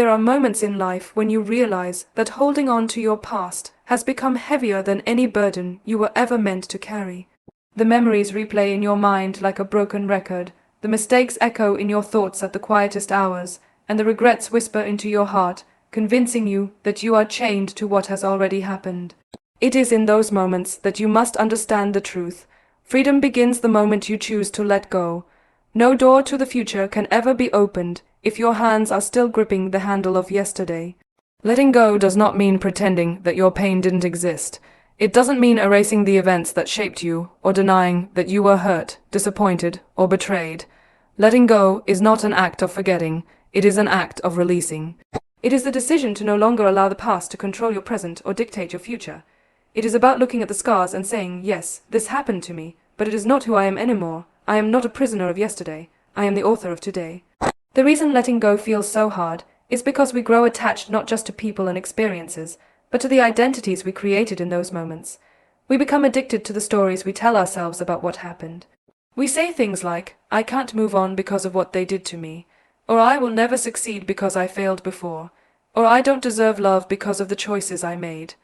There are moments in life when you realize that holding on to your past has become heavier than any burden you were ever meant to carry. The memories replay in your mind like a broken record, the mistakes echo in your thoughts at the quietest hours, and the regrets whisper into your heart, convincing you that you are chained to what has already happened. It is in those moments that you must understand the truth. Freedom begins the moment you choose to let go. No door to the future can ever be opened if your hands are still gripping the handle of yesterday. Letting go does not mean pretending that your pain didn't exist. It doesn't mean erasing the events that shaped you or denying that you were hurt, disappointed, or betrayed. Letting go is not an act of forgetting, it is an act of releasing. It is the decision to no longer allow the past to control your present or dictate your future. It is about looking at the scars and saying, yes, this happened to me, but it is not who I am anymore. I am not a prisoner of yesterday. I am the author of today. The reason letting go feels so hard is because we grow attached not just to people and experiences, but to the identities we created in those moments. We become addicted to the stories we tell ourselves about what happened. We say things like, I can't move on because of what they did to me, or I will never succeed because I failed before, or I don't deserve love because of the choices I made.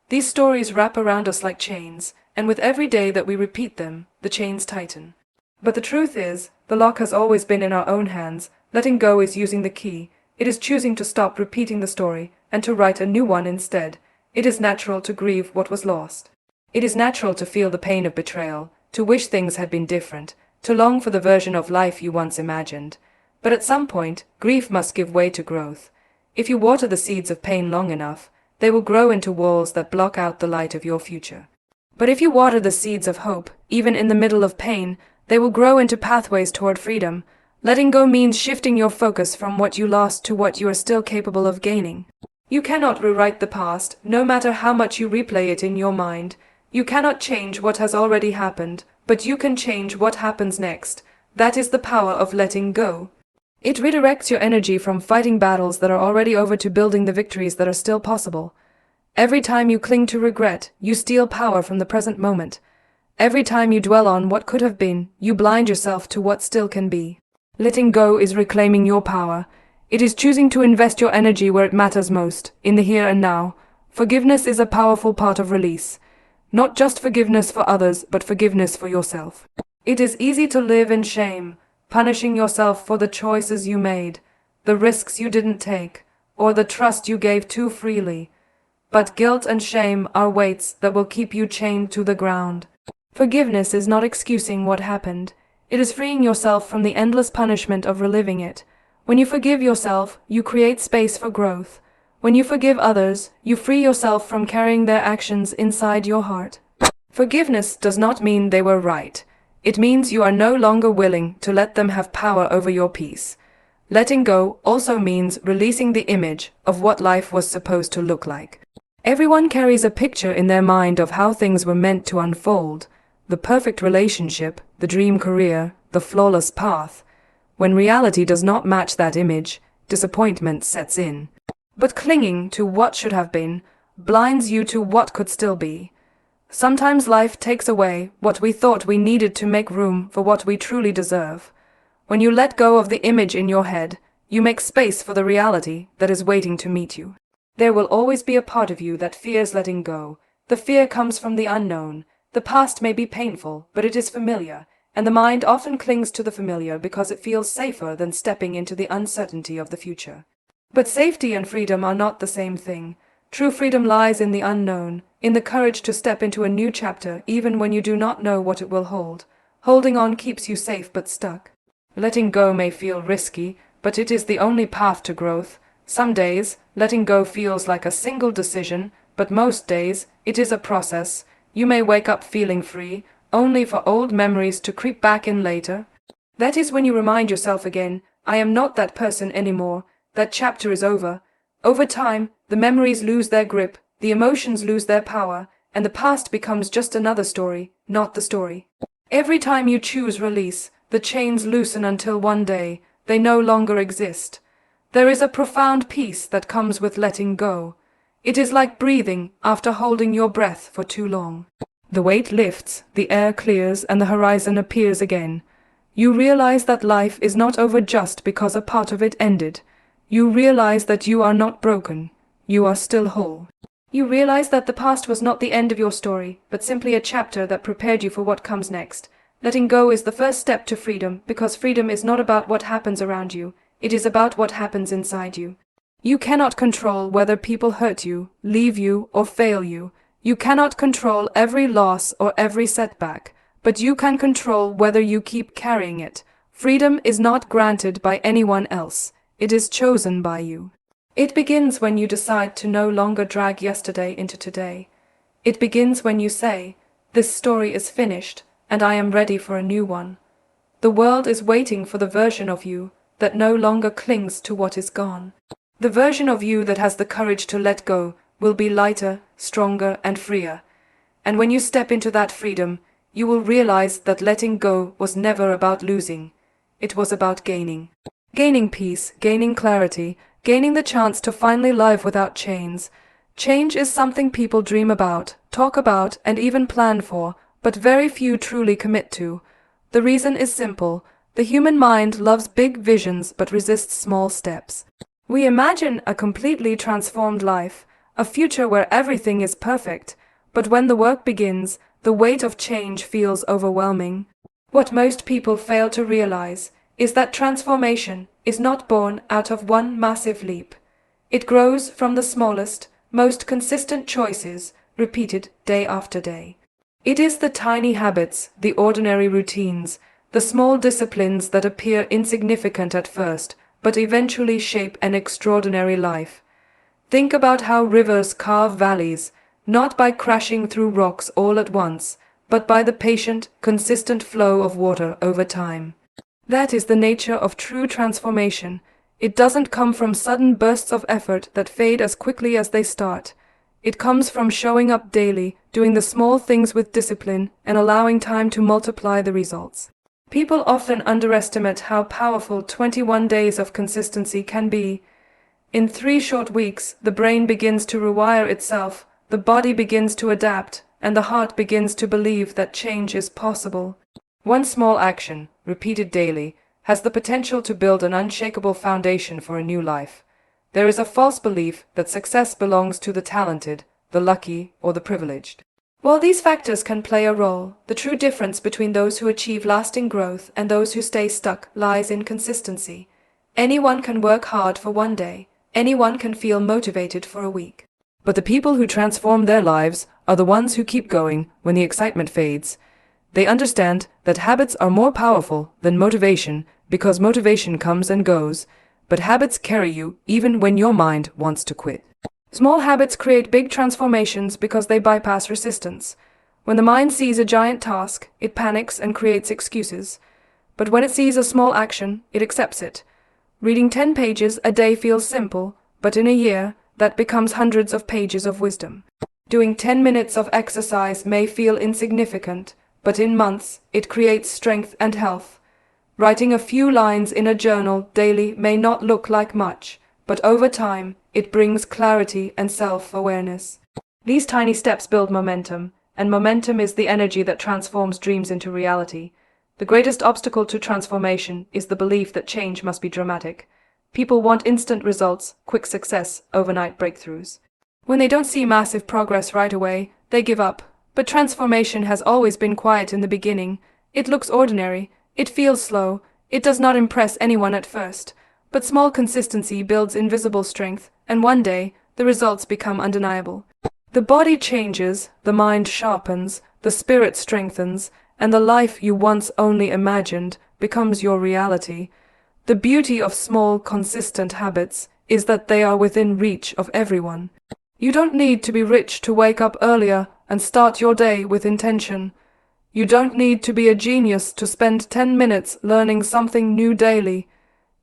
These stories wrap around us like chains, and with every day that we repeat them, the chains tighten. But the truth is, the lock has always been in our own hands. Letting go is using the key. It is choosing to stop repeating the story and to write a new one instead. It is natural to grieve what was lost. It is natural to feel the pain of betrayal, to wish things had been different, to long for the version of life you once imagined. But at some point, grief must give way to growth. If you water the seeds of pain long enough, they will grow into walls that block out the light of your future. But if you water the seeds of hope, even in the middle of pain, they will grow into pathways toward freedom. Letting go means shifting your focus from what you lost to what you are still capable of gaining. You cannot rewrite the past, no matter how much you replay it in your mind. You cannot change what has already happened, but you can change what happens next. That is the power of letting go. It redirects your energy from fighting battles that are already over to building the victories that are still possible. Every time you cling to regret, you steal power from the present moment. Every time you dwell on what could have been, you blind yourself to what still can be. Letting go is reclaiming your power. It is choosing to invest your energy where it matters most, in the here and now. Forgiveness is a powerful part of release. Not just forgiveness for others, but forgiveness for yourself. It is easy to live in shame, punishing yourself for the choices you made, the risks you didn't take, or the trust you gave too freely. But guilt and shame are weights that will keep you chained to the ground. Forgiveness is not excusing what happened. It is freeing yourself from the endless punishment of reliving it. When you forgive yourself, you create space for growth. When you forgive others, you free yourself from carrying their actions inside your heart. Forgiveness does not mean they were right. It means you are no longer willing to let them have power over your peace. Letting go also means releasing the image of what life was supposed to look like. Everyone carries a picture in their mind of how things were meant to unfold. The perfect relationship, the dream career, the flawless path. When reality does not match that image, disappointment sets in. But clinging to what should have been blinds you to what could still be. Sometimes life takes away what we thought we needed to make room for what we truly deserve. When you let go of the image in your head, you make space for the reality that is waiting to meet you. There will always be a part of you that fears letting go. The fear comes from the unknown. The past may be painful, but it is familiar, and the mind often clings to the familiar because it feels safer than stepping into the uncertainty of the future. But safety and freedom are not the same thing. True freedom lies in the unknown, in the courage to step into a new chapter even when you do not know what it will hold. Holding on keeps you safe but stuck. Letting go may feel risky, but it is the only path to growth. Some days, letting go feels like a single decision, but most days, it is a process. You may wake up feeling free, only for old memories to creep back in later. That is when you remind yourself again, I am not that person anymore. That chapter is over. Over time, the memories lose their grip, the emotions lose their power, and the past becomes just another story, not the story. Every time you choose release, the chains loosen until one day, they no longer exist. There is a profound peace that comes with letting go. It is like breathing after holding your breath for too long. The weight lifts, the air clears, and the horizon appears again. You realize that life is not over just because a part of it ended. You realize that you are not broken. You are still whole. You realize that the past was not the end of your story, but simply a chapter that prepared you for what comes next. Letting go is the first step to freedom, because freedom is not about what happens around you, it is about what happens inside you. You cannot control whether people hurt you, leave you, or fail you. You cannot control every loss or every setback, but you can control whether you keep carrying it. Freedom is not granted by anyone else, it is chosen by you. It begins when you decide to no longer drag yesterday into today. It begins when you say, "This story is finished, and I am ready for a new one." The world is waiting for the version of you that no longer clings to what is gone. The version of you that has the courage to let go will be lighter, stronger, and freer. And when you step into that freedom, you will realize that letting go was never about losing. It was about gaining. Gaining peace, gaining clarity, gaining the chance to finally live without chains. Change is something people dream about, talk about, and even plan for, but very few truly commit to. The reason is simple. The human mind loves big visions but resists small steps. We imagine a completely transformed life, a future where everything is perfect, but when the work begins, the weight of change feels overwhelming. What most people fail to realize is that transformation is not born out of one massive leap. It grows from the smallest, most consistent choices, repeated day after day. It is the tiny habits, the ordinary routines, the small disciplines that appear insignificant at first, but eventually shape an extraordinary life. Think about how rivers carve valleys, not by crashing through rocks all at once, but by the patient, consistent flow of water over time. That is the nature of true transformation. It doesn't come from sudden bursts of effort that fade as quickly as they start. It comes from showing up daily, doing the small things with discipline, and allowing time to multiply the results. People often underestimate how powerful 21 days of consistency can be. In 3 short weeks, the brain begins to rewire itself, the body begins to adapt, and the heart begins to believe that change is possible. One small action, repeated daily, has the potential to build an unshakable foundation for a new life. There is a false belief that success belongs to the talented, the lucky, or the privileged. While these factors can play a role, the true difference between those who achieve lasting growth and those who stay stuck lies in consistency. Anyone can work hard for one day. Anyone can feel motivated for a week. But the people who transform their lives are the ones who keep going when the excitement fades. They understand that habits are more powerful than motivation because motivation comes and goes, but habits carry you even when your mind wants to quit. Small habits create big transformations because they bypass resistance. When the mind sees a giant task, it panics and creates excuses. But when it sees a small action, it accepts it. Reading 10 pages a day feels simple, but in a year, that becomes hundreds of pages of wisdom. Doing 10 minutes of exercise may feel insignificant, but in months, it creates strength and health. Writing a few lines in a journal daily may not look like much, but over time, it brings clarity and self-awareness. These tiny steps build momentum, and momentum is the energy that transforms dreams into reality. The greatest obstacle to transformation is the belief that change must be dramatic. People want instant results, quick success, overnight breakthroughs. When they don't see massive progress right away, they give up. But transformation has always been quiet in the beginning. It looks ordinary, it feels slow, it does not impress anyone at first. But small consistency builds invisible strength, and one day, the results become undeniable. The body changes, the mind sharpens, the spirit strengthens, and the life you once only imagined becomes your reality. The beauty of small, consistent habits is that they are within reach of everyone. You don't need to be rich to wake up earlier and start your day with intention. You don't need to be a genius to spend 10 minutes learning something new daily.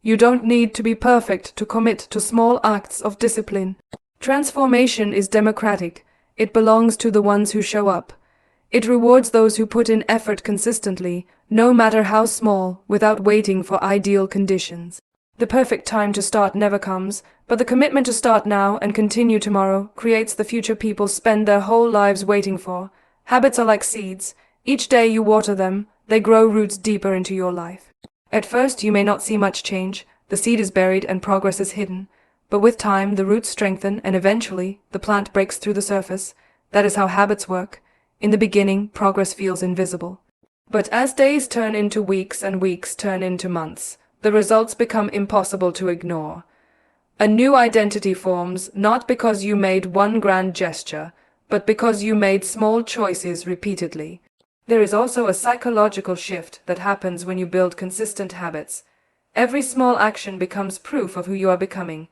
You don't need to be perfect to commit to small acts of discipline. Transformation is democratic. It belongs to the ones who show up. It rewards those who put in effort consistently, no matter how small, without waiting for ideal conditions. The perfect time to start never comes, but the commitment to start now and continue tomorrow creates the future people spend their whole lives waiting for. Habits are like seeds. Each day you water them, they grow roots deeper into your life. At first you may not see much change, The seed is buried and progress is hidden. But with time, the roots strengthen and eventually, the plant breaks through the surface. That is how habits work. In the beginning, progress feels invisible. But as days turn into weeks and weeks turn into months, the results become impossible to ignore. A new identity forms, not because you made one grand gesture, but because you made small choices repeatedly. There is also a psychological shift that happens when you build consistent habits. Every small action becomes proof of who you are becoming.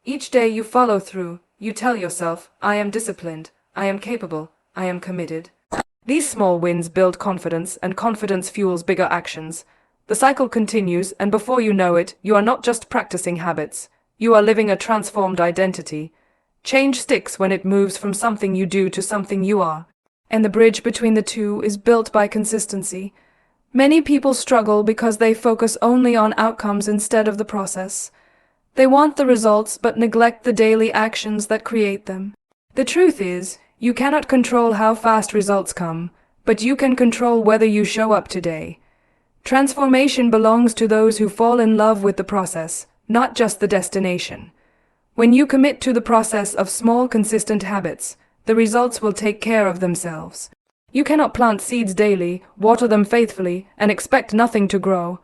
Each day you follow through, you tell yourself, I am disciplined, I am capable, I am committed. These small wins build confidence, and confidence fuels bigger actions. The cycle continues, and before you know it, you are not just practicing habits. You are living a transformed identity. Change sticks when it moves from something you do to something you are. And the bridge between the two is built by consistency. Many people struggle because they focus only on outcomes instead of the process. They want the results but neglect the daily actions that create them. The truth is, you cannot control how fast results come, but you can control whether you show up today. Transformation belongs to those who fall in love with the process, not just the destination. When you commit to the process of small, consistent habits, the results will take care of themselves. You cannot plant seeds daily, water them faithfully, and expect nothing to grow.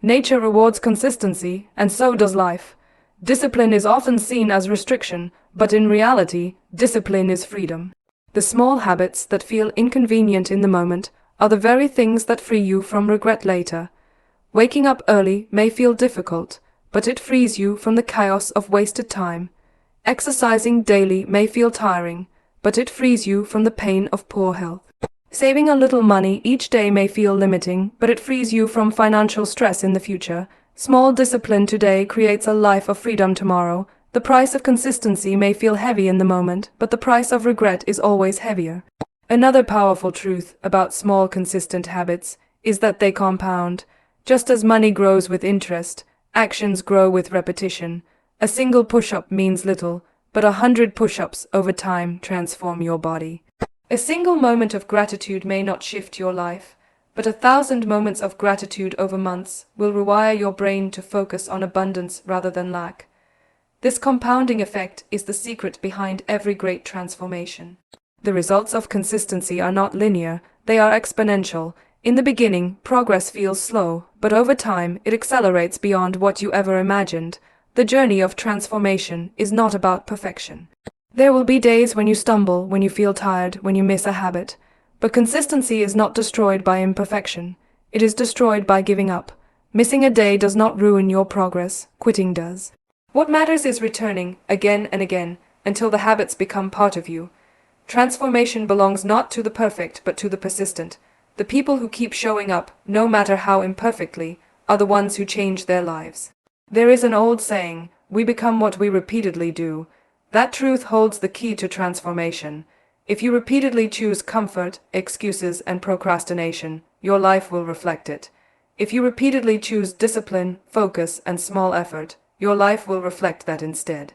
Nature rewards consistency, and so does life. Discipline is often seen as restriction, but in reality, discipline is freedom. The small habits that feel inconvenient in the moment are the very things that free you from regret later. Waking up early may feel difficult, but it frees you from the chaos of wasted time. Exercising daily may feel tiring, but it frees you from the pain of poor health. Saving a little money each day may feel limiting, but it frees you from financial stress in the future. Small discipline today creates a life of freedom tomorrow. The price of consistency may feel heavy in the moment, but the price of regret is always heavier. Another powerful truth about small, consistent habits is that they compound. Just as money grows with interest, actions grow with repetition. A single push-up means little, but 100 push-ups over time transform your body. A single moment of gratitude may not shift your life, but 1,000 moments of gratitude over months will rewire your brain to focus on abundance rather than lack. This compounding effect is the secret behind every great transformation. The results of consistency are not linear, they are exponential. In the beginning, progress feels slow, but over time, it accelerates beyond what you ever imagined. The journey of transformation is not about perfection. There will be days when you stumble, when you feel tired, when you miss a habit. But consistency is not destroyed by imperfection. It is destroyed by giving up. Missing a day does not ruin your progress, quitting does. What matters is returning, again and again, until the habits become part of you. Transformation belongs not to the perfect, but to the persistent. The people who keep showing up, no matter how imperfectly, are the ones who change their lives. There is an old saying, we become what we repeatedly do. That truth holds the key to transformation. If you repeatedly choose comfort, excuses, and procrastination, your life will reflect it. If you repeatedly choose discipline, focus, and small effort, your life will reflect that instead.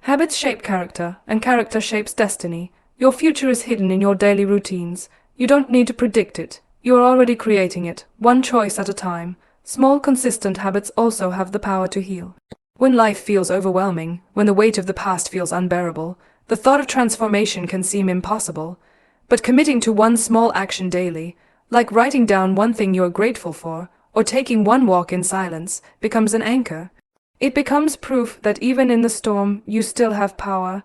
Habits shape character, and character shapes destiny. Your future is hidden in your daily routines. You don't need to predict it. You are already creating it, one choice at a time. Small, consistent habits also have the power to heal. When life feels overwhelming, when the weight of the past feels unbearable, the thought of transformation can seem impossible. But committing to one small action daily, like writing down one thing you are grateful for, or taking one walk in silence, becomes an anchor. It becomes proof that even in the storm, you still have power.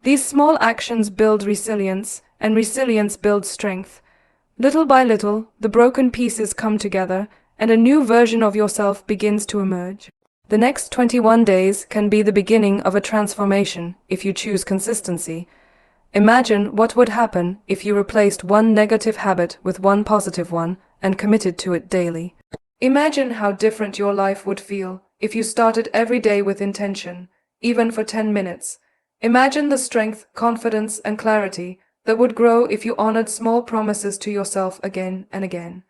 These small actions build resilience, and resilience builds strength. Little by little, the broken pieces come together, and a new version of yourself begins to emerge. The next 21 days can be the beginning of a transformation if you choose consistency. Imagine what would happen if you replaced one negative habit with one positive one and committed to it daily. Imagine how different your life would feel if you started every day with intention, even for 10 minutes. Imagine the strength, confidence, and clarity that would grow if you honored small promises to yourself again and again.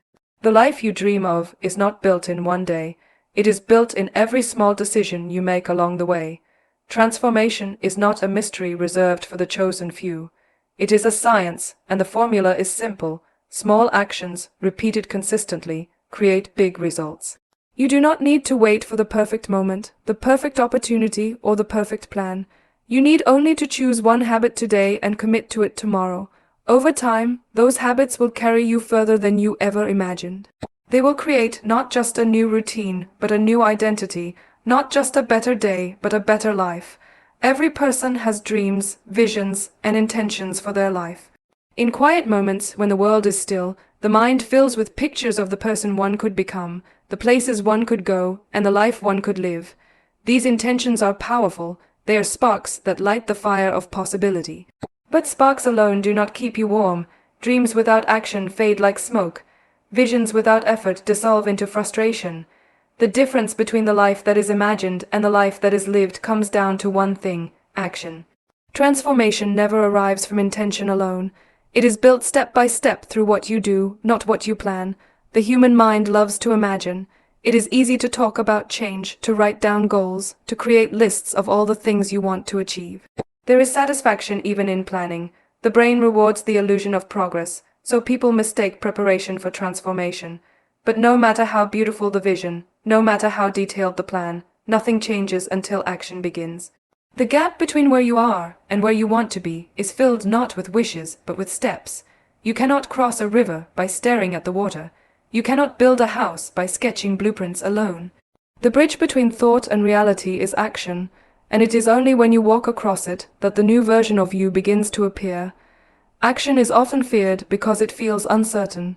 The life you dream of is not built in one day. It is built in every small decision you make along the way. Transformation is not a mystery reserved for the chosen few. It is a science, and the formula is simple. Small actions, repeated consistently, create big results. You do not need to wait for the perfect moment, the perfect opportunity, or the perfect plan. You need only to choose one habit today and commit to it tomorrow. Over time, those habits will carry you further than you ever imagined. They will create not just a new routine, but a new identity, not just a better day, but a better life. Every person has dreams, visions, and intentions for their life. In quiet moments, when the world is still, the mind fills with pictures of the person one could become, the places one could go, and the life one could live. These intentions are powerful. They are sparks that light the fire of possibility. But sparks alone do not keep you warm. Dreams without action fade like smoke. Visions without effort dissolve into frustration. The difference between the life that is imagined and the life that is lived comes down to one thing: action. Transformation never arrives from intention alone. It is built step by step through what you do, not what you plan. The human mind loves to imagine. It is easy to talk about change, to write down goals, to create lists of all the things you want to achieve. There is satisfaction even in planning. The brain rewards the illusion of progress, so people mistake preparation for transformation. But no matter how beautiful the vision, no matter how detailed the plan, nothing changes until action begins. The gap between where you are and where you want to be is filled not with wishes, but with steps. You cannot cross a river by staring at the water. You cannot build a house by sketching blueprints alone. The bridge between thought and reality is action, and it is only when you walk across it that the new version of you begins to appear. Action is often feared because it feels uncertain.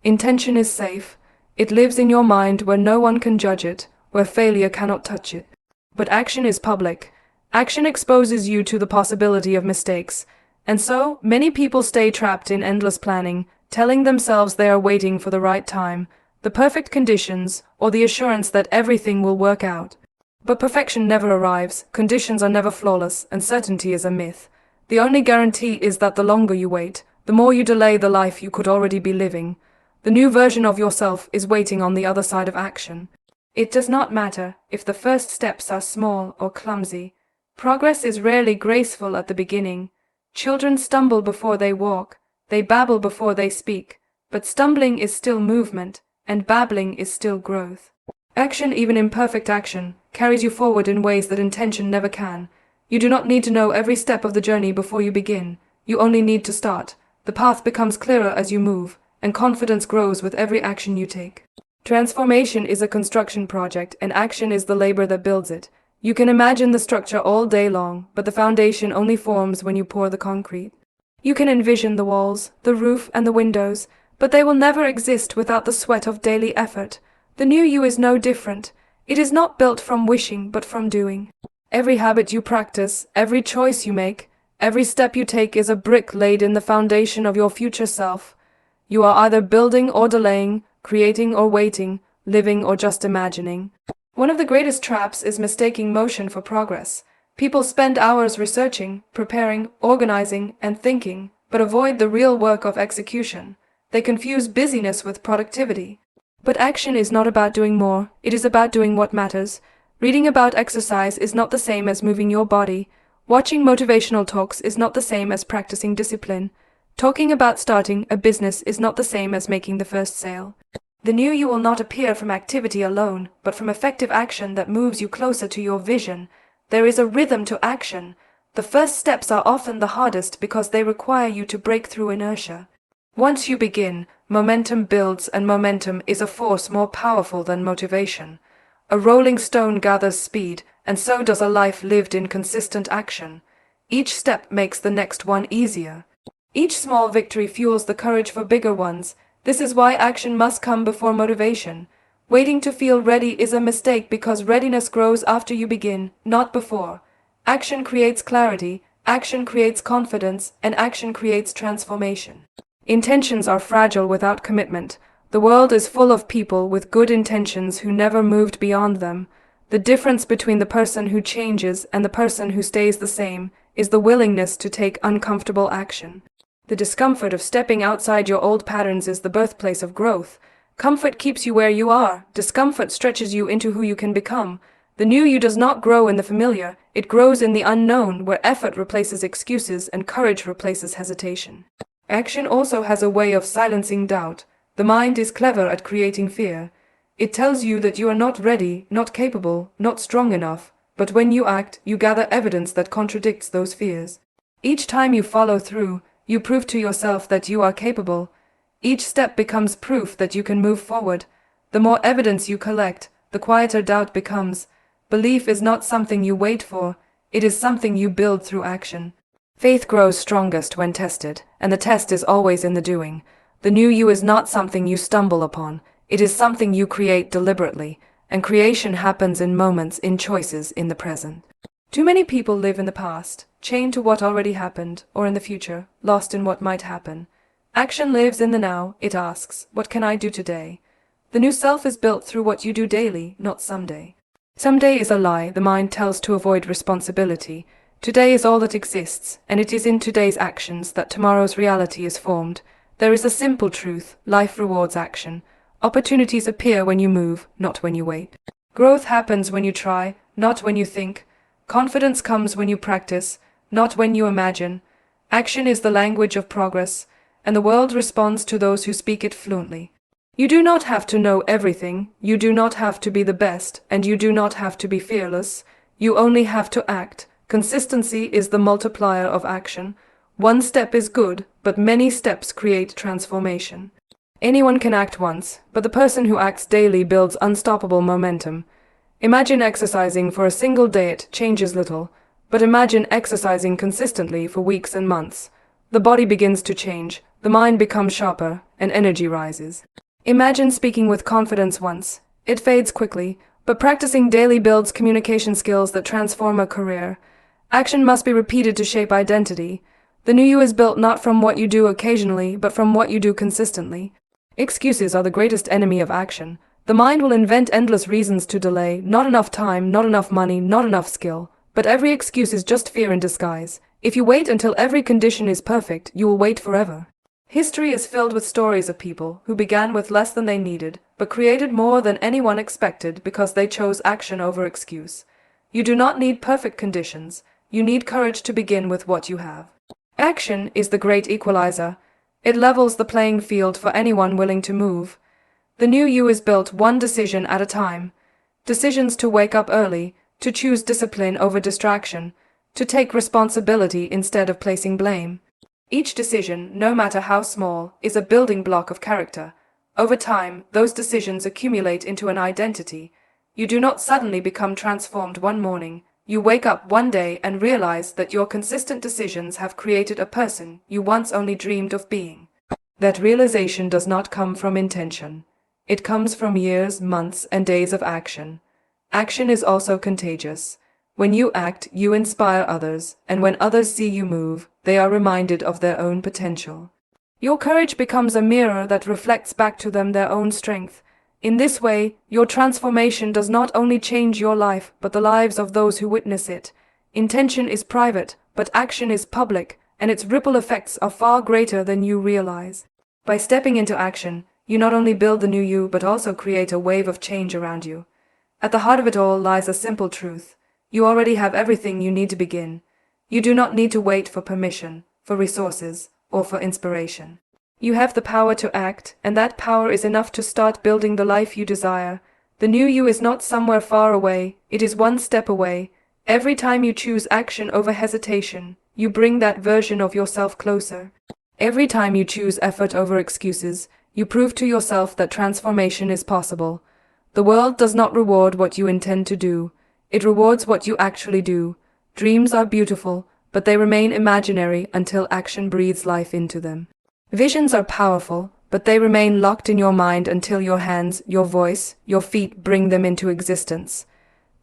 Intention is safe. It lives in your mind where no one can judge it, where failure cannot touch it. But action is public. Action exposes you to the possibility of mistakes, and so many people stay trapped in endless planning, telling themselves they are waiting for the right time, the perfect conditions, or the assurance that everything will work out. But perfection never arrives, conditions are never flawless, and certainty is a myth. The only guarantee is that the longer you wait, the more you delay the life you could already be living. The new version of yourself is waiting on the other side of action. It does not matter if the first steps are small or clumsy. Progress is rarely graceful at the beginning. Children stumble before they walk, they babble before they speak, but stumbling is still movement, and babbling is still growth. Action, even imperfect action, carries you forward in ways that intention never can. You do not need to know every step of the journey before you begin. You only need to start. The path becomes clearer as you move, and confidence grows with every action you take. Transformation is a construction project, and action is the labor that builds it. You can imagine the structure all day long, but the foundation only forms when you pour the concrete. You can envision the walls, the roof, and the windows, but they will never exist without the sweat of daily effort. The new you is no different. It is not built from wishing, but from doing. Every habit you practice, every choice you make, every step you take is a brick laid in the foundation of your future self. You are either building or delaying, creating or waiting, living or just imagining. One of the greatest traps is mistaking motion for progress. People spend hours researching, preparing, organizing, and thinking, but avoid the real work of execution. They confuse busyness with productivity. But action is not about doing more, it is about doing what matters. Reading about exercise is not the same as moving your body. Watching motivational talks is not the same as practicing discipline. Talking about starting a business is not the same as making the first sale. The new you will not appear from activity alone, but from effective action that moves you closer to your vision. There is a rhythm to action. The first steps are often the hardest because they require you to break through inertia. Once you begin, momentum builds, and momentum is a force more powerful than motivation. A rolling stone gathers speed, and so does a life lived in consistent action. Each step makes the next one easier. Each small victory fuels the courage for bigger ones. This is why action must come before motivation. Waiting to feel ready is a mistake because readiness grows after you begin, not before. Action creates clarity, action creates confidence, and action creates transformation. Intentions are fragile without commitment. The world is full of people with good intentions who never moved beyond them. The difference between the person who changes and the person who stays the same is the willingness to take uncomfortable action. The discomfort of stepping outside your old patterns is the birthplace of growth. Comfort keeps you where you are. Discomfort stretches you into who you can become. The new you does not grow in the familiar. It grows in the unknown, where effort replaces excuses and courage replaces hesitation. Action also has a way of silencing doubt. The mind is clever at creating fear. It tells you that you are not ready, not capable, not strong enough, but when you act, you gather evidence that contradicts those fears. Each time you follow through, you prove to yourself that you are capable. Each step becomes proof that you can move forward. The more evidence you collect, the quieter doubt becomes. Belief is not something you wait for, it is something you build through action. Faith grows strongest when tested, and the test is always in the doing. The new you is not something you stumble upon, it is something you create deliberately, and creation happens in moments, in choices, in the present. Too many people live in the past, chained to what already happened, or in the future, lost in what might happen. Action lives in the now, it asks, what can I do today? The new self is built through what you do daily, not someday. Someday is a lie the mind tells to avoid responsibility. Today is all that exists, and it is in today's actions that tomorrow's reality is formed. There is a simple truth: life rewards action. Opportunities appear when you move, not when you wait. Growth happens when you try, not when you think. Confidence comes when you practice, not when you imagine. Action is the language of progress, and the world responds to those who speak it fluently. You do not have to know everything, you do not have to be the best, and you do not have to be fearless. You only have to act. Consistency is the multiplier of action. One step is good, but many steps create transformation. Anyone can act once, but the person who acts daily builds unstoppable momentum. Imagine exercising for a single day, it changes little, but imagine exercising consistently for weeks and months. The body begins to change, the mind becomes sharper, and energy rises. Imagine speaking with confidence once. It fades quickly, but practicing daily builds communication skills that transform a career. Action must be repeated to shape identity. The new you is built not from what you do occasionally, but from what you do consistently. Excuses are the greatest enemy of action. The mind will invent endless reasons to delay: not enough time, not enough money, not enough skill. But every excuse is just fear in disguise. If you wait until every condition is perfect, you will wait forever. History is filled with stories of people who began with less than they needed, but created more than anyone expected because they chose action over excuse. You do not need perfect conditions, you need courage to begin with what you have. Action is the great equalizer. It levels the playing field for anyone willing to move. The new you is built one decision at a time. Decisions to wake up early, to choose discipline over distraction, to take responsibility instead of placing blame. Each decision, no matter how small, is a building block of character. Over time, those decisions accumulate into an identity. You do not suddenly become transformed one morning. You wake up one day and realize that your consistent decisions have created a person you once only dreamed of being. That realization does not come from intention. It comes from years, months, and days of action. Action is also contagious. When you act, you inspire others, and when others see you move, they are reminded of their own potential. Your courage becomes a mirror that reflects back to them their own strength. In this way, your transformation does not only change your life, but the lives of those who witness it. Intention is private, but action is public, and its ripple effects are far greater than you realize. By stepping into action, you not only build the new you, but also create a wave of change around you. At the heart of it all lies a simple truth. You already have everything you need to begin. You do not need to wait for permission, for resources, or for inspiration. You have the power to act, and that power is enough to start building the life you desire. The new you is not somewhere far away, it is one step away. Every time you choose action over hesitation, you bring that version of yourself closer. Every time you choose effort over excuses, you prove to yourself that transformation is possible. The world does not reward what you intend to do. It rewards what you actually do. Dreams are beautiful, but they remain imaginary until action breathes life into them. Visions are powerful, but they remain locked in your mind until your hands, your voice, your feet bring them into existence.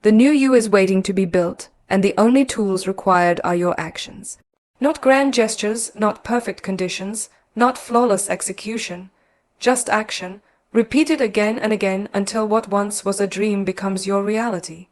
The new you is waiting to be built, and the only tools required are your actions. Not grand gestures, not perfect conditions, not flawless execution. Just action, repeated again and again until what once was a dream becomes your reality.